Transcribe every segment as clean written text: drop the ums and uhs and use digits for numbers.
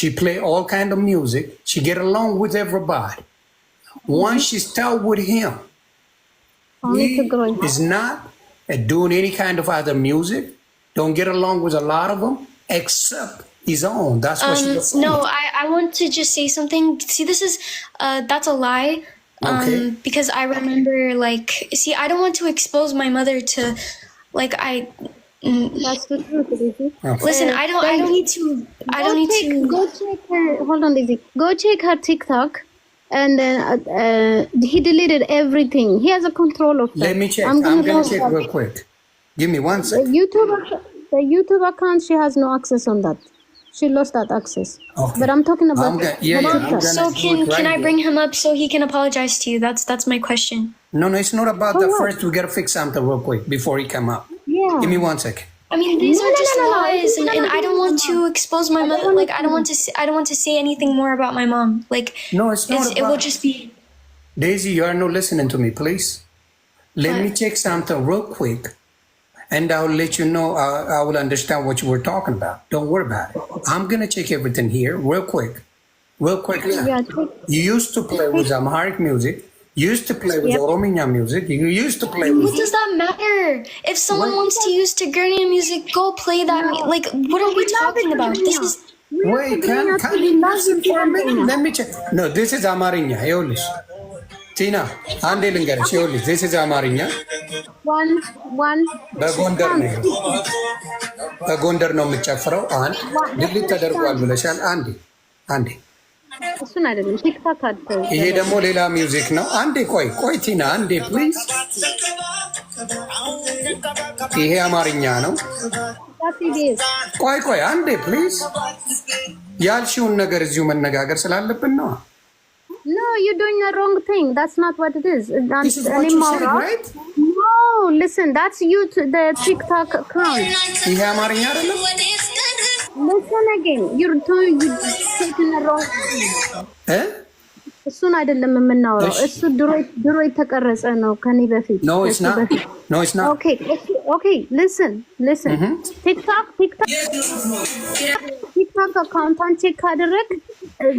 She play all kind of music. She get along with everybody. Once she start with him, he is not doing any kind of other music. Don't get along with a lot of them, except his own. That's what she was saying. No, I want to just say something. See, this is, that's a lie. Okay. Because I remember, like, see, I don't want to expose my mother to, like, That's the truth, Lizzie. Okay. listen, I don't need to, Go check her. Hold on, Lizzie. Go check her TikTok, and then he deleted everything. He has a control of that. Let me check. I'm gonna check real quick. Give me 1 second. The YouTube account, she has no access on that. She lost that access. Okay. But I'm talking about I'm gonna so do it right can I here. bring him up so he can apologize to you? That's my question. No, it's not about that. First, we gotta fix something real quick before he come up. Yeah. Give me 1 second. I mean, these are just no. lies, and I don't want to expose my mother. Like, I don't want to say anything more about my mom. Like, No, it's not it will about just be. Daisy. You are not listening to me, please. Let me check something real quick, and I'll let you know. I will understand what you were talking about. Don't worry about it. I'm gonna check everything here real quick. Yeah, You used to play with Amharic music. You used to play with Orominya music. You used to play with. What does that matter? If someone wants to use Tigrinya music, go play that. Like, what are we talking about? This is. Wait, can you listen for a minute? Let me check. No, this is Amarinya. Yolish. Tina, አንዴ ልንገርሽ። ይኸውልሽ, this is Amarinya. one. በጎንደር ነው የምጨፍረው። አንድ ድልት ተደርጓል ብለሻል። አንዴ እሱን አይደለም ቲክታክ አድርገው። ይሄ ደግሞ ሌላ ሚውዚክ ነው። አንዴ ቆይ ቲና፣ አንዴ ፕሊዝ። ይሄ አማርኛ ነው። ቆይ አንዴ ፕሊዝ። ያልሽውን ነገር እዚሁ መነጋገር ስላለብን ነው። No, you're doing the wrong thing. That's not what it is. This is what you said, right? No, listen, that's you, the TikTok account. ይሄ አማርኛ አይደለም። Listen again. You're taking the wrong thing. እሱን አይደለም የምናወራው። እሱ ድሮ የተቀረጸ ነው ከኔ በፊት። No, it's not. Okay, listen. ቲክቶክ አካውንቷን ቼክ ካደረግ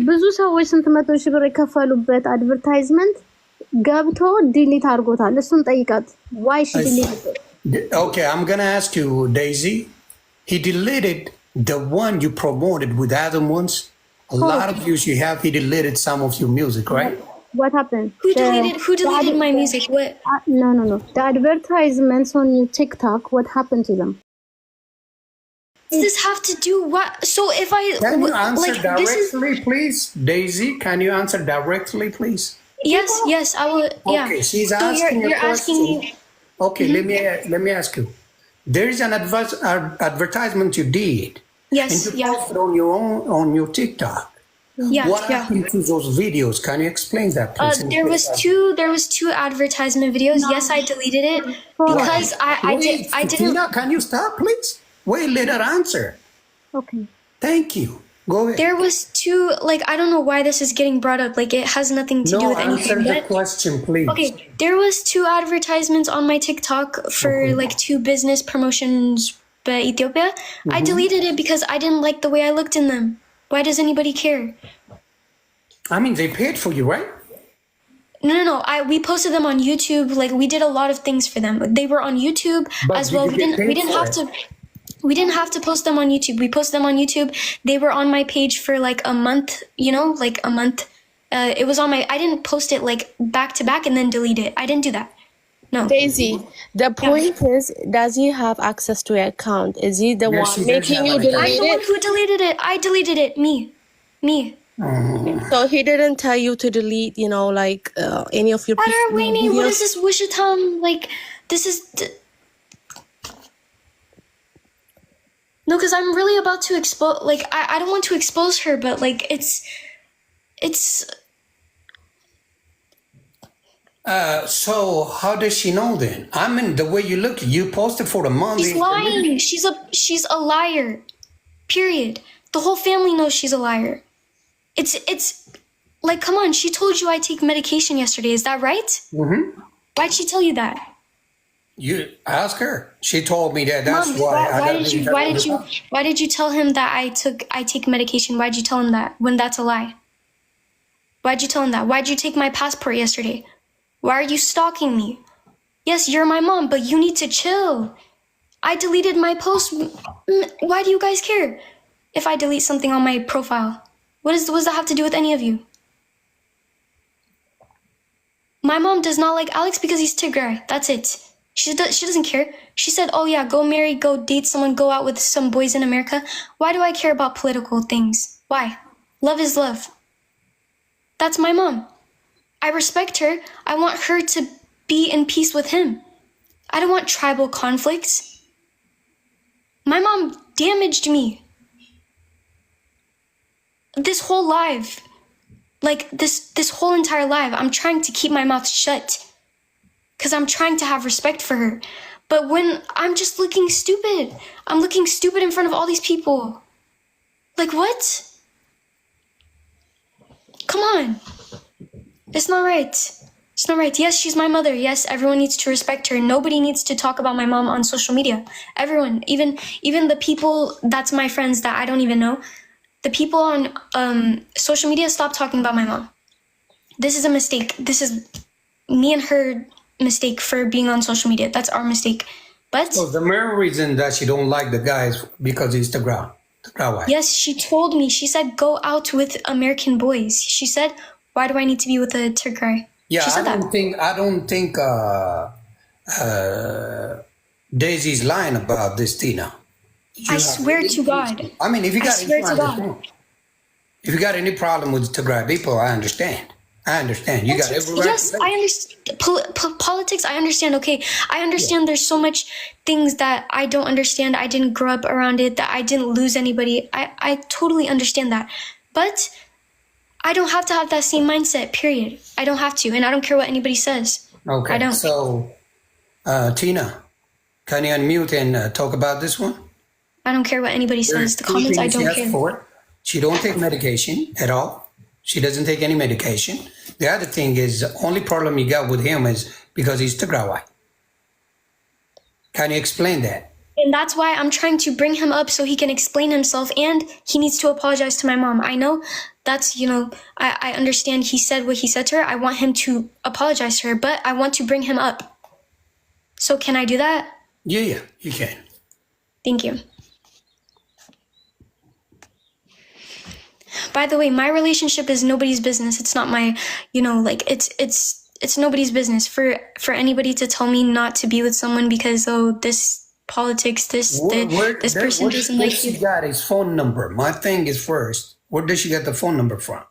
ብዙ ሰዎች ስንት መቶ ሺህ ብር የከፈሉበት አድቨርታይዝመንት ገብቶ ዲሊት አድርጎታል። እሱን ጠይቃት። why she deleted it? Okay, I'm gonna ask you, Daisy. He deleted the one you promoted with other ones. A lot of views you have. He deleted some of your music, right? What happened? Who deleted my music? What? No. The advertisements on your TikTok, what happened to them? Does this have to do what? So if I Can you answer like directly, please, Daisy? Can you answer directly, please? Yes, I will. Yeah. Okay, she's So asking you're a asking question. me. Okay, let me ask you. There is an advertisement you did. Yes. And you posted on your TikTok. What happened to those videos? Can you explain that, please? There was two advertisement videos. No. Yes, I deleted it because I didn't. Tina, can you stop, please? Wait, let her answer. Okay. Thank you. Go ahead. There was two. Like, I don't know why this is getting brought up. Like, it has nothing to do with anything. Answer the question, please. Okay, there was two advertisements on my TikTok for like two business promotions. But Ethiopia, I deleted it because I didn't like the way I looked in them. Why does anybody care? I mean, they paid for you, right? No. We posted them on YouTube. Like, we did a lot of things for them. They were on YouTube as well. We didn't have to post them on YouTube. We posted them on YouTube. They were on my page for like a month. Like a month. It was on my. I didn't post it like back to back and then delete it. I didn't do that. No. Daisy, the point is, does he have access to your account? Is he the one making you delete it? I'm the one who deleted it. I deleted it. Me. So he didn't tell you to delete, like any of your videos? What is this Wishatam? Like, this is... No, because I'm really about to expose... Like, I don't want to expose her, but like, it's... So how does she know then? I mean, the way you look, you posted for a month. She's lying. She's a liar. Period. The whole family knows she's a liar. It's like, come on. She told you I take medication yesterday. Is that right? Mm-hmm. Why'd she tell you that? You ask her. She told me that. That's Mom, why. why did you tell him that I take medication? Why did you tell him that when that's a lie? Why'd you tell him that? Why'd you take my passport yesterday? Why are you stalking me? Yes, you're my mom, but you need to chill. I deleted my post. Why do you guys care if I delete something on my profile? What does that have to do with any of you? My mom does not like Alex because he's Tigray. That's it. She doesn't care. She said, oh yeah, go marry, go date someone, go out with some boys in America. Why do I care about political things? Why? Love is love. That's my mom. I respect her. I want her to be in peace with him. I don't want tribal conflicts. My mom damaged me. This whole life, like this whole entire life, I'm trying to keep my mouth shut because I'm trying to have respect for her. But when I'm just looking stupid, I'm looking stupid in front of all these people. Like what? Come on. It's not right. It's not right. Yes, she's my mother. Yes, everyone needs to respect her. Nobody needs to talk about my mom on social media. Everyone, even the people that's my friends that I don't even know, the people on social media, stop talking about my mom. This is a mistake. This is me and her mistake for being on social media. That's our mistake. But so the main reason that she don't like the guy is because he's the ground. Yes, she told me. She said, go out with American boys. She said, why do I need to be with a Tigray? Yeah, I don't think Daisy's lying about this, Tina. I swear to God. I mean, if you got any problem with Tigray people, I understand. You got every right. Yes, I understand. Politics, I understand. Okay, I understand there's so much things that I don't understand. I didn't grow up around it, that I didn't lose anybody. I totally understand that. But I don't have to have that same mindset, period. I don't have to, and I don't care what anybody says. Okay, I don't. So, Tina, can you unmute and talk about this one? I don't care what anybody says. The comments, I don't care. She don't take medication at all. She doesn't take any medication. The other thing is, the only problem you got with him is because he's Tigray. Can you explain that? And that's why I'm trying to bring him up so he can explain himself, and he needs to apologize to my mom. I know that's, I understand he said what he said to her. I want him to apologize to her, but I want to bring him up. So can I do that? Yeah, you can. Thank you. By the way, my relationship is nobody's business. It's not my, it's nobody's business for anybody to tell me not to be with someone because, this politics, this person doesn't like you. She got his phone number. My thing is first, where does she get the phone number from?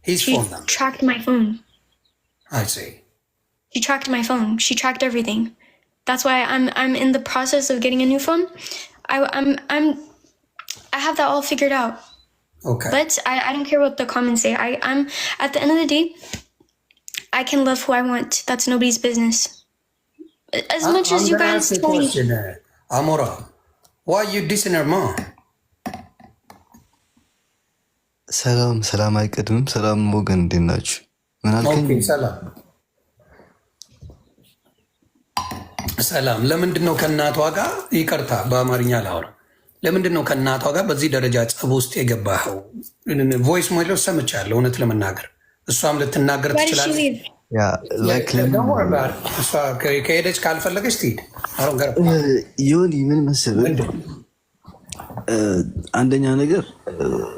His phone number. She tracked my phone. I see. She tracked my phone. She tracked everything. That's why I'm in the process of getting a new phone. I have that all figured out. Okay. But I don't care what the comments say. I'm at the end of the day, I can love who I want. That's nobody's business. As much as you guys told me. Amora, why are you dissing her mom? ሰላም አይቀድምም። ሰላም ወገን እንዴት ናችሁ? ምን አልከኝ? ሰላም። ለምንድን ነው ከእናቷ ጋር ይቅርታ፣ በአማርኛ ላውራ። ለምንድን ነው ከእናቷ ጋር በዚህ ደረጃ ጸብ ውስጥ የገባኸው? ቮይስ ሞይሎ ሰምቻለሁ። እውነት ለመናገር እሷም ልትናገር ትችላለች። ከሄደች ካልፈለገች ትሂድ። ዮኒ ምን መሰለህ፣ አንደኛ ነገር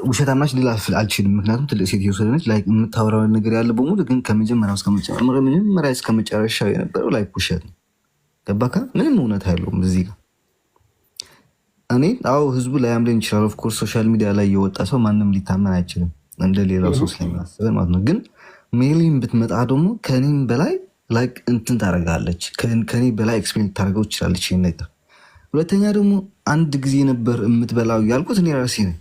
ውሸታማች ልል አልችልም። ምክንያቱም ትልቅ ሴት ስለሆነች ላይ የምታወራው ነገር ያለ በሙሉ ግን ከመጀመሪያው እስከ መጨረሻው የነበረው ላይ ውሸት ነው። ገባካ? ምንም እውነት አይለውም እዚህ ጋር። እኔ ህዝቡ ላይ አምረን ይችላል። ኦፍኮርስ ሶሻል ሚዲያ ላይ የወጣ ሰው ማንም ሊታመን አይችልም እንደ ሌላው ሰው ስለሚያስበን ማለት ነው። ግን ሜሊን ብትመጣ ደግሞ ከኔም በላይ ላይክ እንትን ታደርጋለች። ከኔ በላይ ኤክስፔሪንስ ታደርገው ይችላለች ይሄን ነገር። ሁለተኛ ደግሞ አንድ ጊዜ ነበር የምትበላው ያልኩት እኔ ራሴ ነኝ።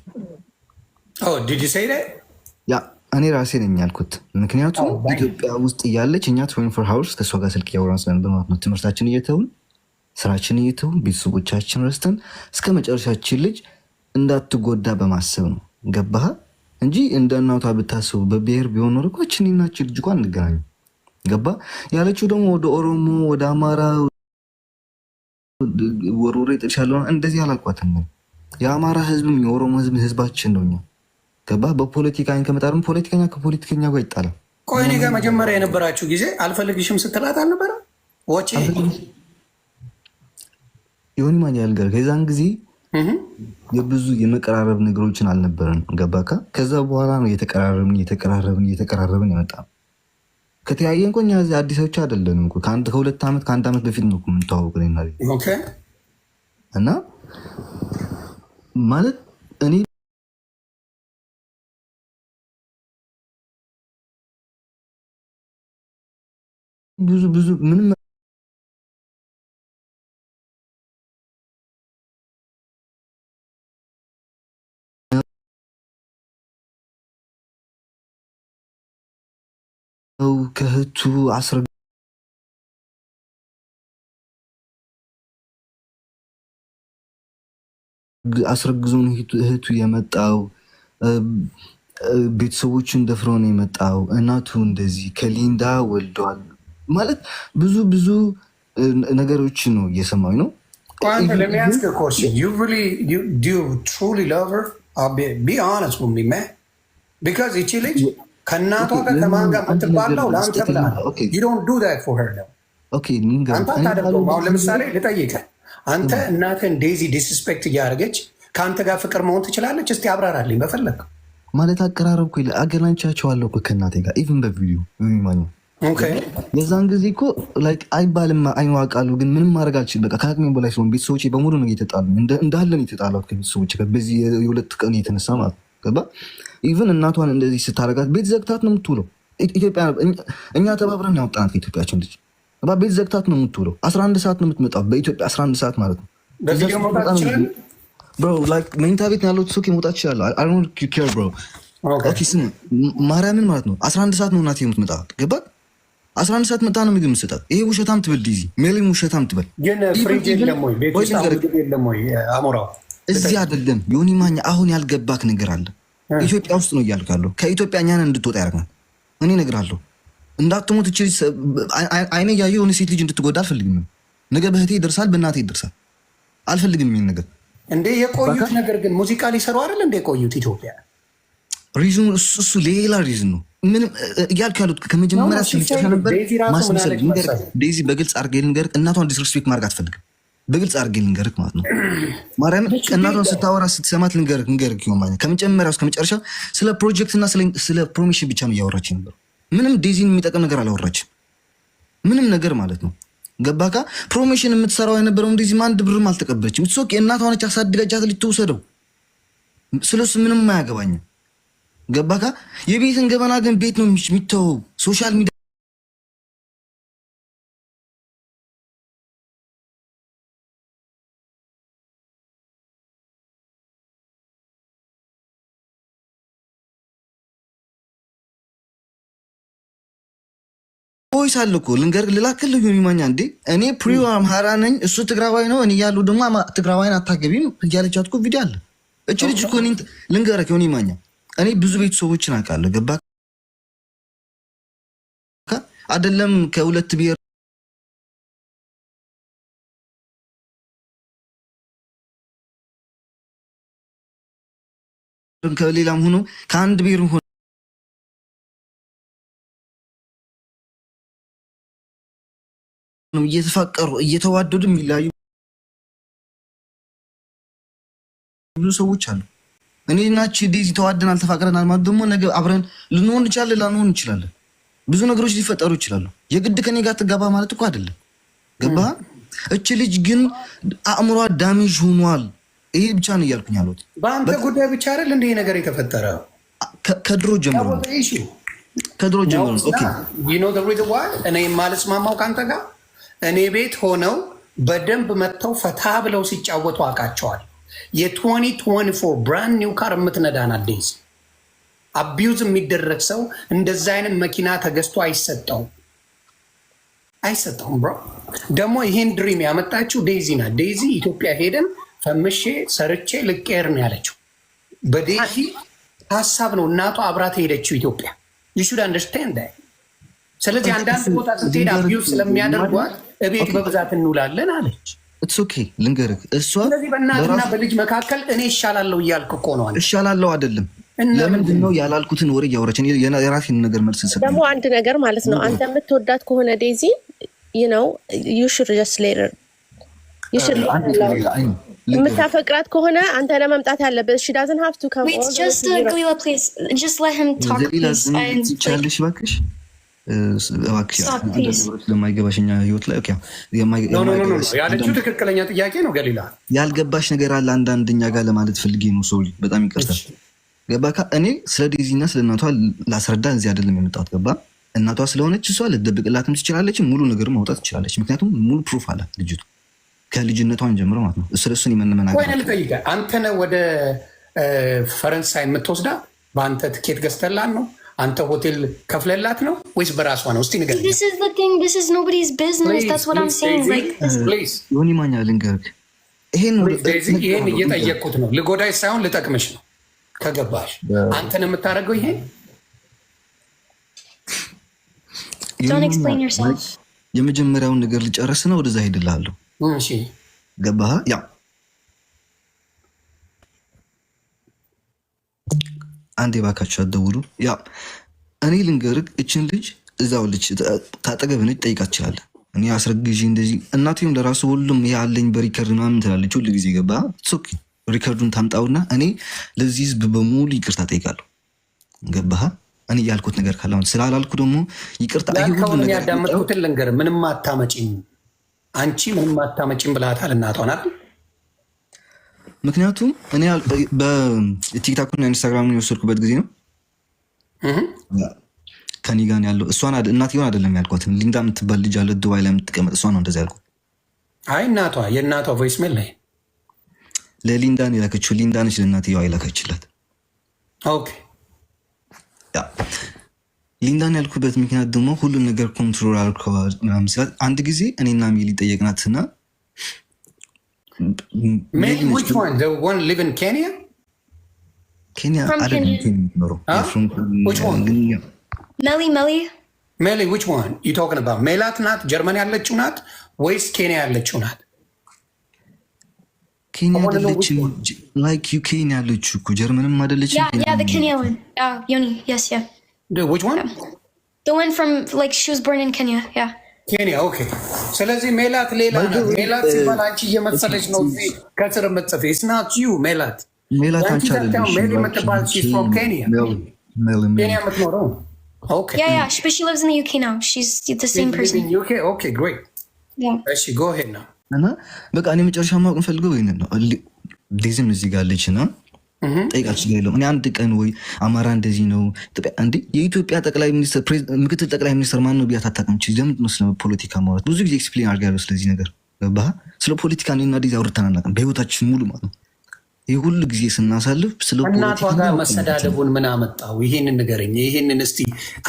እኔ ራሴ ነኝ ያልኩት። ምክንያቱም ኢትዮጵያ ውስጥ እያለች እኛ 24 ሃውርስ ከእሷ ጋር ስልክ እያወራን ስለነበር ማለት ነው። ትምህርታችን እየተውን ስራችን እየተውን ቤተሰቦቻችን ረስተን እስከ መጨረሻችን ልጅ እንዳትጎዳ በማሰብ ነው። ገባህ? እንጂ እንደ እናቷ ብታስቡ በብሔር ቢሆን ኖር እኮ እቺ እናችን ልጅ እንኳን እንገናኝ። ገባ? ያለችው ደግሞ ወደ ኦሮሞ ወደ አማራ ወሮሬ ጥልሻለሁ እንደዚህ አላልኳትም። የአማራ ህዝብም የኦሮሞ ህዝብ ህዝባችን ነው። እኛ ገባ በፖለቲካ አይን ከመጣርም ፖለቲከኛ ከፖለቲከኛ ጋር ይጣላል። ቆይ እኔ ጋር መጀመሪያ የነበራችሁ ጊዜ አልፈልግሽም ስትላት አልነበረ ወጪ ይሁን ማን ያልገር ከዛን ጊዜ የብዙ የመቀራረብ ነገሮችን አልነበረን። ገባካ? ከዛ በኋላ ነው እየተቀራረብን የመጣ ከተያየን እኮ እኛ እዚህ አዲሶች አይደለንም እኮ ከሁለት ዓመት ከአንድ ዓመት በፊት ነው የምንተዋወቅ እና ማለት እኔ ብዙ ምንም ከህቱ አስረግዞን እህቱ የመጣው ቤተሰቦቹን ደፍሮ ነው የመጣው። እናቱ እንደዚህ ከሊንዳ ወልደዋል ማለት ብዙ ነገሮች ነው እየሰማኝ ነው። ይቺ ልጅ ከእናቷ ጋር ከማን ጋር የምትባለው ለአንተ ብላ አንተ አታደርገውም። አሁን ለምሳሌ ልጠይቅህ፣ አንተ እናትህን ዴዚ ዲስስፔክት እያደረገች ከአንተ ጋር ፍቅር መሆን ትችላለች? እስቲ አብራራልኝ በፈለግ ማለት አቀራረብኩ አገናኝቻቸዋለሁ ከእናቴ ጋር ኢቭን በቪዲዮ ማኘው የዛን ጊዜ እኮ አይባልም አይዋቃሉ፣ ግን ምንም ማድረግ አልችልም። በቃ ከአቅሜ በላይ ሲሆን ቤተሰቦቼ በሙሉ ነው እየተጣሉ እንዳለን የተጣላት ከቤተሰቦች በዚህ የሁለት ቀን የተነሳ ማለት ገባ። ኢቭን እናቷን እንደዚህ ስታረጋት ቤት ዘግታት ነው የምትውለው። ኢትዮጵያ እኛ ተባብረን ያወጣናት ከኢትዮጵያችን ልጅ ቤት ዘግታት ነው የምትውለው። 11 ሰዓት ነው የምትመጣው በኢትዮጵያ 11 ሰዓት ማለት ነው። መኝታ ቤት ያለው ሱቅ መውጣት ይችላል። ማርያምን ማለት ነው 11 ሰዓት ነው እናቴ የምትመጣ ገባ። 11 ሰዓት መጣ ነው ምግብ የምትሰጣት። ይሄ ውሸታም ትበል ዲዚ ሜሊም ውሸታም ትበል። እዚህ አይደለም ዮኒ ማኛ አሁን ያልገባክ ነገር አለ። ኢትዮጵያ ውስጥ ነው እያልካለሁ። ከኢትዮጵያ እኛን እንድትወጣ ያደርጋል። እኔ እነግርሃለሁ እንዳትሞት እችል አይኔ ያየ የሆነ ሴት ልጅ እንድትጎዳ አልፈልግም። ነገ በህቴ ይደርሳል፣ በእናቴ ይደርሳል። አልፈልግም ይህን ነገር እንዴ የቆዩት ነገር ግን ሙዚቃ ሊሰሩ አይደል እንደ የቆዩት ኢትዮጵያ ሪዝኑ እሱ ሌላ ሪዝን ነው። ምንም እያልኩ ያሉት ከመጀመሪያ ስልጨሻ ነበር ማስመሰል። ዴዚ በግልጽ አድርጌ ልንገርህ፣ እናቷን ዲስሪስፔክት ማድረግ አትፈልግም። በግልጽ አድርጌ ልንገርህ ማለት ነው። ማርያም እናቷን ስታወራ ስትሰማት ልንገርህ ከመጀመሪያ እስከ መጨረሻ ስለ ፕሮጀክት እና ስለ ፕሮሚሽን ብቻ ነው እያወራች ነበር። ምንም ዴዚን የሚጠቅም ነገር አላወራችም። ምንም ነገር ማለት ነው። ገባካ? ፕሮሚሽን የምትሰራው የነበረው ዴዚ አንድ ብርም አልተቀበለችም። ሶክ እናቷ ነች አሳድጋጃት ልትወሰደው። ስለሱ ምንም አያገባኝም። ገባካ? የቤትን ገበና ግን ቤት ነው የሚተወው። ሶሻል ሚዲያ ቮይስ አለ እኮ ልንገርህ፣ ልላክልህ ዮኒ ማኛ እንዴ እኔ ፕሪዮ አምሃራ ነኝ፣ እሱ ትግራዋይ ነው። እኔ ያሉ ደግሞ ትግራዋይን አታገቢም እያለቻት እኮ ቪዲዮ አለ። እች ልጅ እኮ ልንገርህ ዮኒ ማኛ እኔ ብዙ ቤተሰቦችን አውቃለሁ። ገባ አይደለም ከሁለት ብሔር ከሌላም ሆኖ ከአንድ ብሔር ሆኖ እየተፋቀሩ እየተዋደዱ የሚለያዩ ብዙ ሰዎች አሉ። እኔ ናች ዴዚ ተዋደናል ተፋቅረናል ማለት ደግሞ ነገ አብረን ልንሆን እንችላለን ላንሆን እንችላለን። ብዙ ነገሮች ሊፈጠሩ ይችላሉ። የግድ ከኔ ጋር ትጋባ ማለት እኮ አይደለም። ገባ? እች ልጅ ግን አእምሯ ዳሜጅ ሆኗል። ይሄ ብቻ ነው እያልኩኝ ያሉት። በአንተ ጉዳይ ብቻ አይደል እንደ ነገር የተፈጠረ ከድሮ ጀምሮ ከድሮ ጀምሮ ኦኬ እኔ የማልስማማው ከአንተ ጋር እኔ ቤት ሆነው በደንብ መጥተው ፈታ ብለው ሲጫወቱ አውቃቸዋል። የ2024 ብራንድ ኒው ካር የምትነዳን ዴዚ አቢዩዝ የሚደረግ ሰው እንደዛ አይነት መኪና ተገዝቶ አይሰጠውም ብሮ። ደግሞ ይህን ድሪም ያመጣችው ዴዚ ናት። ዴዚ ኢትዮጵያ ሄደን ፈምሼ ሰርቼ ልቄር ነው ያለችው። በዴዚ ሀሳብ ነው እናቷ አብራት ሄደችው ኢትዮጵያ። you should understand that። ስለዚህ አንዳንድ ቦታ ስትሄድ አቢዩዝ ስለሚያደርጓት እቤት በብዛት እንውላለን አለች። ኢትስ ኦኬ ልንገርህ፣ እሷ ስለዚህ በእናትና በልጅ መካከል እኔ እሻላለሁ እያልክ እኮ ነው። እሻላለሁ አይደለም። ለምንድን ነው ያላልኩትን ወሬ እያወራች የራሴን ነገር መልስ ሰጥ። ደግሞ አንድ ነገር ማለት ነው፣ አንተ የምትወዳት ከሆነ ዴዚ you should just later የምታፈቅራት ከሆነ አንተ ለመምጣት ያለበት she doesn't have to come. Wait, just Galila, please, just let him talk, please. ትችያለሽ እባክሽ ለማይገባሽኛ ህይወት ላይ ያለችው ትክክለኛ ጥያቄ ነው። ገሊላ ያልገባሽ ነገር አለ አንዳንድኛ ጋር ለማለት ፈልጌ ነው። ሰው በጣም ይቅርታል። ገባ እኔ ስለ ዴዚ እና ስለ እናቷ ላስረዳ እዚህ አይደለም የመጣሁት። ገባ እናቷ ስለሆነች እሷ ልትደብቅላትም ትችላለች፣ ሙሉ ነገር ማውጣት ትችላለች። ምክንያቱም ሙሉ ፕሩፍ አላት ልጅቱ ከልጅነቷን ጀምሮ ማለት ነው። ስለሱን ይመንመናገር አንተ ነህ ወደ ፈረንሳይ የምትወስዳ በአንተ ትኬት ገዝተላት ነው? አንተ ሆቴል ከፍለላት ነው ወይስ በራሷ ነው? እስቲ ንገረኝ። This is the thing. This is nobody's business. That's what I'm saying. Like, ዮኒ ማኛ ልንገርህ፣ ይሄን እየጠየቅኩት ነው። ልጎዳይ ሳይሆን ልጠቅምሽ ነው። ከገባሽ አንተን የምታደርገው ይሄን don't explain yourself. የመጀመሪያውን ነገር ልጨርስና ወደዛ ሄድልሃለሁ። እሺ ገባህ? ያ አንዴ ባካችሁ አትደውሉ። ያ እኔ ልንገርህ፣ እችን ልጅ እዛው ልጅ ታጠገብ ነች፣ ጠይቃት ትችላለህ። እኔ አስረግዤ እንደዚህ እናቴም ለራሱ ሁሉም ያለኝ በሪከርድ ምናምን ትላለች ሁሉ ጊዜ። ገባህ? ሶኪ ሪከርዱን ታምጣውና እኔ ለዚህ ህዝብ በሙሉ ይቅርታ ጠይቃለሁ። ገባህ? እኔ ያልኩት ነገር ካለ ስላላልኩ ደግሞ ይቅርታ። ሁሉ ያዳመጥኩትን ልንገርህ፣ ምንም አታመጪም አንቺ ምንም አታመጪም ብላታል እናቷን አይደል? ምክንያቱም እኔ በቲክታክና ኢንስታግራምን የወሰድኩበት ጊዜ ነው ከኔ ጋር ያለው እሷን እናትየውን አይደለም ያልኳት። ሊንዳ የምትባል ልጅ አለ ዱባይ ላይ የምትቀመጥ እሷ ነው እንደዚህ ያልኩት። አይ የእናቷ ቮይስ ሜል ላይ ለሊንዳን የላከችው ሊንዳ ነች፣ ለእናትየዋ የላከችላት። ኦኬ ያ ሊንዳን ያልኩበት ምክንያት ደግሞ ሁሉም ነገር ኮንትሮል አልከዋል ምናምን ስላት አንድ ጊዜ እኔና ሜሊ ጠየቅናትና which one? The one live in Kenya? Kenya አይደለም የሚኖረው which one? Melly, which one you talking about? ሜላት ናት ጀርመን ያለችው ናት ወይስ ኬንያ ያለችው ናት? ኬንያ አይደለችም። ላይክ ዩ ኬንያ ያለችው እኮ ጀርመንም አይደለችም። Yeah, the Kenya one. Yoni, yes, yeah. Which one? The one from, like, she was born in Kenya, yeah. ኬንያ ኦኬ። ስለዚህ ሜላት ሌላ ናት። ሜላት ሲባል አንቺ እየመሰለች ነው እዚህ ከስር የምትጽፊ። It's not you ሜላት አንቺ አይደለሽ። ሜሊ የምትባል she's from Kenya. ኬንያ የምትኖረው ኦኬ። Yeah, but she lives in the UK now. She's the same person. UK, okay, great. Yeah. እሺ go ahead now. እና በቃ እኔ መጨረሻ ማወቅ እንፈልገው ይሄንን ነው። ዴዝም እዚህ ጋር አለች እና ጠይቃችሁ የለውም። እኔ አንድ ቀን ወይ አማራ እንደዚህ ነው እንዴ የኢትዮጵያ ጠቅላይ ሚኒስትር ምክትል ጠቅላይ ሚኒስትር ማን ነው ብያት አታውቅም። ለምንድን ነው ስለ ፖለቲካ ማውራት? ብዙ ጊዜ ኤክስፕሌን አድርጋለሁ ስለዚህ ነገር። ገባህ? ስለ ፖለቲካ እኔና ዴዚ አውርተን አናውቅም በህይወታችን ሙሉ ማለት ነው። ይህ ሁሉ ጊዜ ስናሳልፍ ስለ እናቷ ጋር መሰዳደቡን ምን አመጣው? ይሄንን ንገረኝ። ይሄንን እስቲ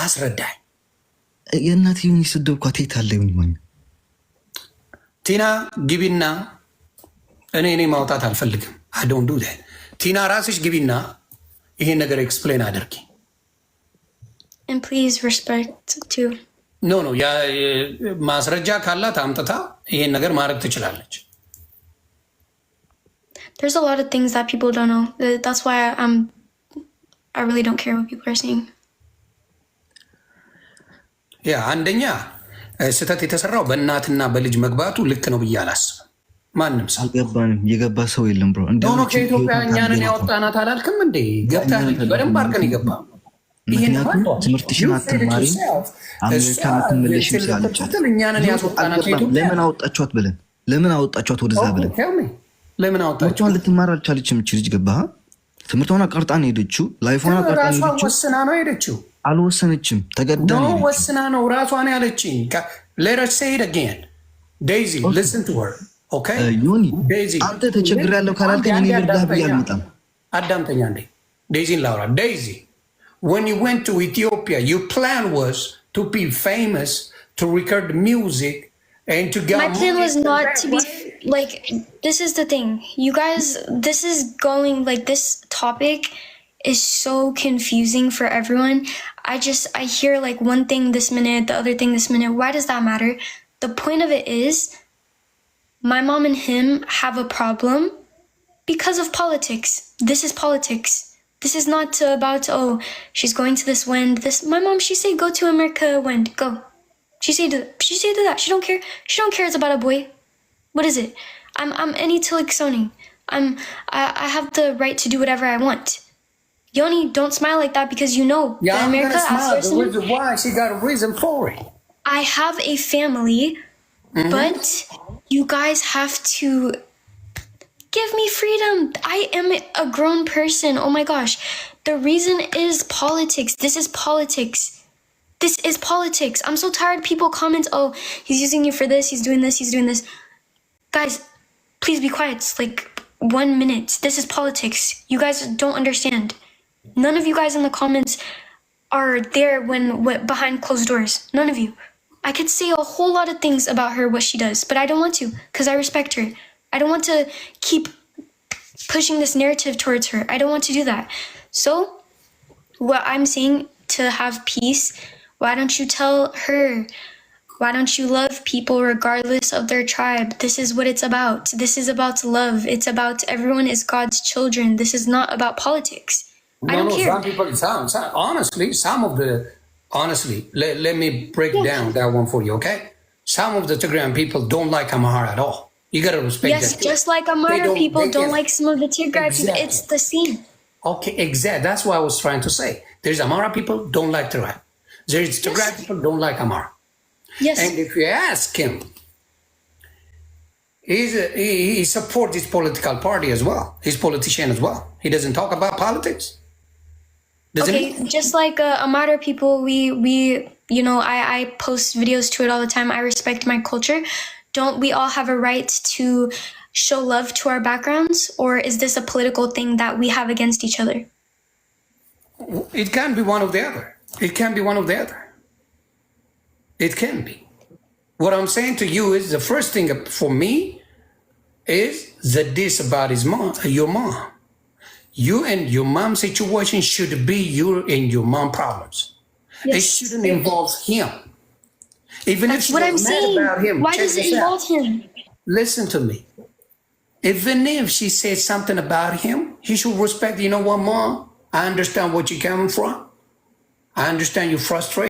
አስረዳኝ። የእናትየውን የሰደብኳት የት አለ? ይሁን ቲና ግቢና እኔ ማውጣት አልፈልግም። I don't do that. ቲና ራስሽ ግቢና ይሄን ነገር ኤክስፕሌን አድርጊ። And please respect too. ኖ ማስረጃ ካላት አምጥታ ይሄን ነገር ማድረግ ትችላለች። There's a lot of things that people don't know. That's why I really don't care what people are saying. ያ አንደኛ ስህተት የተሰራው በእናትና በልጅ መግባቱ ልክ ነው ብዬ አላስብም። ማንም ሰው አልገባንም። የገባ ሰው የለም ብሮ። እንደሆነ ከኢትዮጵያ እኛንን ያወጣናት አላልክም እንዴ? ገብታ በደንብ አድርገን ይገባ። ምክንያቱም ትምህርትሽን አትማሪ አሜሪካ ምትመለሽ ይችላለች። እኛንን ያስወጣናት ለምን አወጣችኋት ብለን ለምን አወጣችኋት ወደዛ ብለን ለምን አወጣችኋት? ልትማር አልቻለችም። እቺ ልጅ ገባህ? ትምህርቷን አቋርጣ ነው ሄደችው። ላይፏን አቋርጣ ነው ሄደችው። ወስና ነው ሄደችው። አልወሰነችም፣ ተገዳ ነው ወስና ነው ራሷን ያለችኝ። let her say it again. Daisy, listen to her. Okay? ዮኒ አንተ ተቸግሬያለሁ ካላልከኝ እኔ ልርዳህ ብዬ አልመጣም። አዳምጠኛ እንዴ ዴዚን ላውራ። ዴዚ, when you went to Ethiopia, your plan was to be famous, to record music, and to get my plan was not to be like, this is the thing. You guys, this is going, like, this topic is so confusing for everyone. I hear like one thing this minute, the other thing this minute. Why does that matter? The point of it is my mom and him have a problem because of politics. This is politics. This is not about, oh, she's going to this wind. My mom, she say go to America wind, go. She say do that. She don't care. She don't care it's about a boy. What is it? I'm any tilik soning. I have the right to do whatever I want. Yoni, don't smile like that because you know that America. I'm smile. The reason why, she got a reason for it. I have a family, but you guys have to give me freedom. I am a grown person. Oh my gosh. The reason is politics. This is politics. This is politics. I'm so tired. People comment, oh, he's using you for this. He's doing this. He's doing this. Guys, please be quiet. It's like 1 minute. This is politics. You guys don't understand. None of you guys in the comments are there when behind closed doors. None of you. I could say a whole lot of things about her, what she does, but I don't want to because I respect her. I don't want to keep pushing this narrative towards her. I don't want to do that. So what I'm saying, to have peace, why don't you tell her? Why don't you love people regardless of their tribe? This is what it's about. This is about love. It's about everyone is God's children. This is not about politics. I don't care. Some people, honestly, let me break down that one for you, okay? Some of the Tigrayan people don't like Amhara at all. You gotta respect that. Yes, just like Amhara people don't like some of the Tigray people. It's the same. Okay, exactly. That's what I was trying to say. There's Amhara people don't like Tigray. There's Tigray people don't like Amhara. Yes. And if you ask him, he supports his political party as well. He's politician as well. He doesn't talk about politics. Doesn't he? Just like Amhara people, we I post videos to it all the time. I respect my culture. Don't we all have a right to show love to our backgrounds, or is this a political thing that we have against each other? It can be one or the other. It can be one or the other. It can be. What I'm saying to you is the first thing for me is the diss about your mom. You and your mom situation should be you and your mom problems. Yes. It shouldn't involve him. Even if what I'm saying. About him, why does it involve him? Listen to me. Even if she says something about him, he should respect, you know what, Mom? I understand what you're coming from. I understand you're frustrated.